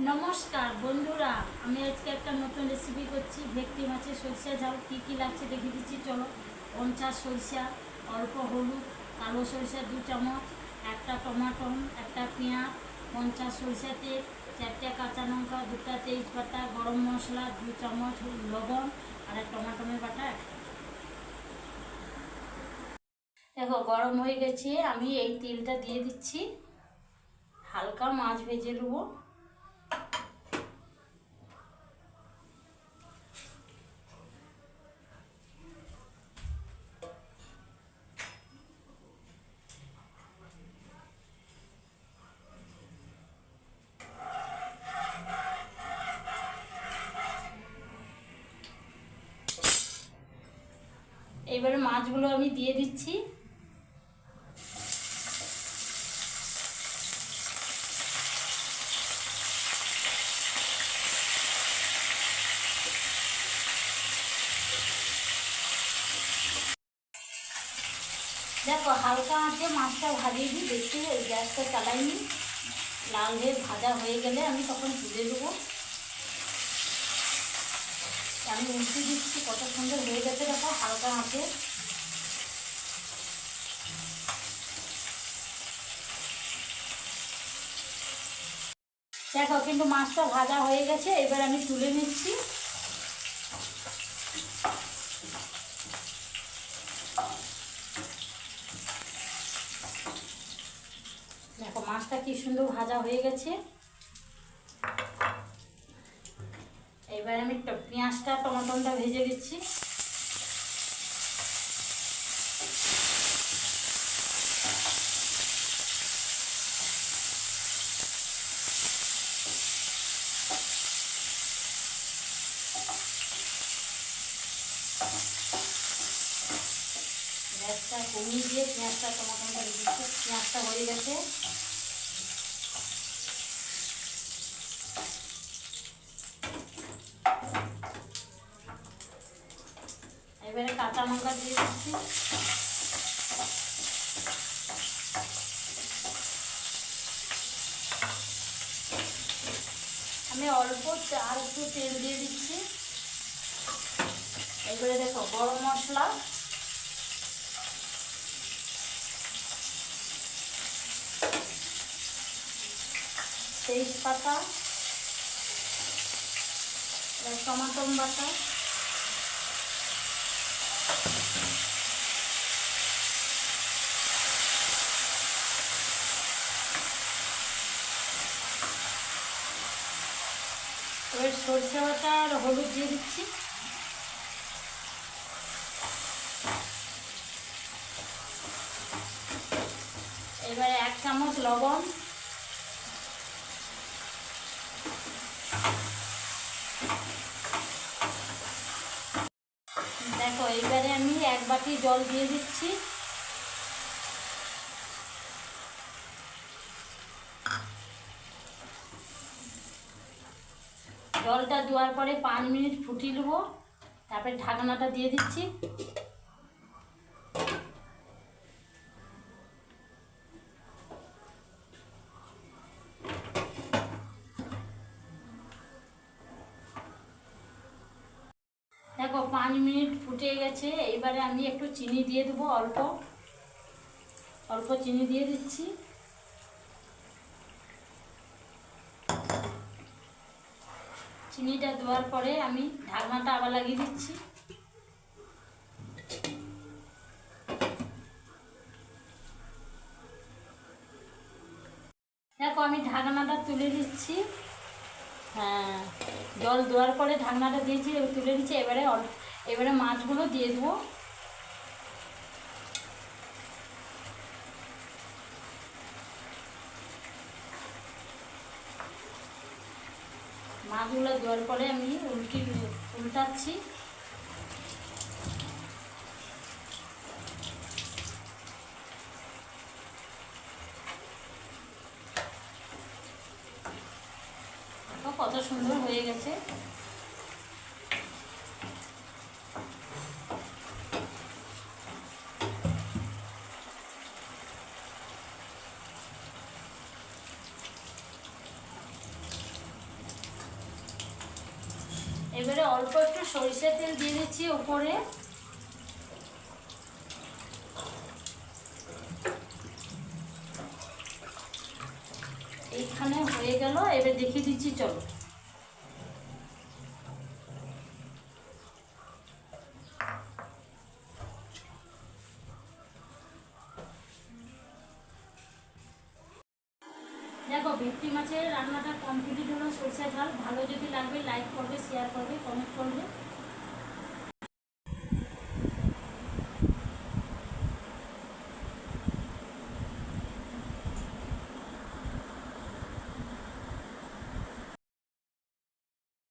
নমস্কার বন্ধুরা, আমি আজকে একটা নতুন রেসিপি করছি। ভেটকি মাছের সরিষা ঝাল। কী কী লাগছে দেখে দিচ্ছি, চলো। 50 সরিষা, অল্প হলুদ, কালো সরিষা 2 চামচ, একটা টমাটো, একটা পেঁয়াজ, 50 সরিষা তেল, 4টে কাঁচা লঙ্কা, 2টা তেজপাতা, গরম মশলা 2 চামচ, লবণ আর টমাটোমের বাটা। দেখো গরম হয়ে গেছে, আমি এই তেলটা দিয়ে দিচ্ছি। হালকা মাছ ভেজে নেবো। এবারে মাছগুলো আমি দিয়ে দিচ্ছি। দেখো হালকা আঁচে মাছটা ভাজিয়ে দিই, বেশি গ্যাসটা চালাইনি। লাল হয়ে ভাজা হয়ে গেলে আমি তখন তুলে দেবো। আমি উল্টে দিচ্ছি, কত সুন্দর হয়ে গেছে দেখো হালকা আঁচে। দেখো কিন্তু মাছটা ভাজা হয়ে গেছে, এবার আমি তুলে নিচ্ছি। দেখো মাছটা কি সুন্দর ভাজা হয়ে গেছে। এবার আমি পেঁয়াজটা টমাটোটা ভেজে দিচ্ছি। গ্যাসটা কমিয়ে দিয়ে পেঁয়াজটা টমাটোটা ভেজে দিচ্ছি। পেঁয়াজটা হয়ে গেছে। এবারে কাঁচা লঙ্কা দিয়ে দিচ্ছি। আমি অল্প আর একটু তেল দিয়ে দিচ্ছি। এবারে দেখো গরম মশলা, তেজপাতা, টমাটো বাটা, এবার সরষে বাটা আর হলুদ দিয়ে দিচ্ছি। এবারে 1 চামচ লবণ, দেখো এবারে আমি 1 বাটি জল দিয়ে দিচ্ছি। জলটা দেওয়ার পরে 5 মিনিট ফুটিয়ে নেবো, তারপরে ঢাকনাটা দিয়ে দিচ্ছি। দেখো 5 মিনিট ফুটে গেছে, এবারে আমি একটু চিনি দিয়ে দেবো, অল্প অল্প চিনি দিয়ে দিচ্ছি। চিনিটা দেওয়ার পরে আমি ঢাকনাটা আবার লাগিয়ে দিচ্ছি। দেখো আমি ঢাকনাটা তুলে দিচ্ছি। হ্যাঁ, জল দেওয়ার পরে ঢাকনাটা দিয়েছি, তুলে দিচ্ছি। এবারে মাছগুলো দিয়ে দেবো। মাছগুলো দেওয়ার পরে আমি উল্টাচ্ছি। কত সুন্দর হয়ে গেছে। এবারে অল্প একটু সরিষার তেল দিয়ে দিচ্ছি ওপরে। এইখানে হয়ে গেল, এবার দেখিয়ে দিচ্ছি চলো। দেখো ভেটকি মাছের রান্নাটা কমপ্লিট হলো, সরষে ঝাল। ভালো যদি লাগবে লাইক করবে, শেয়ার করবে, কমেন্ট করবে।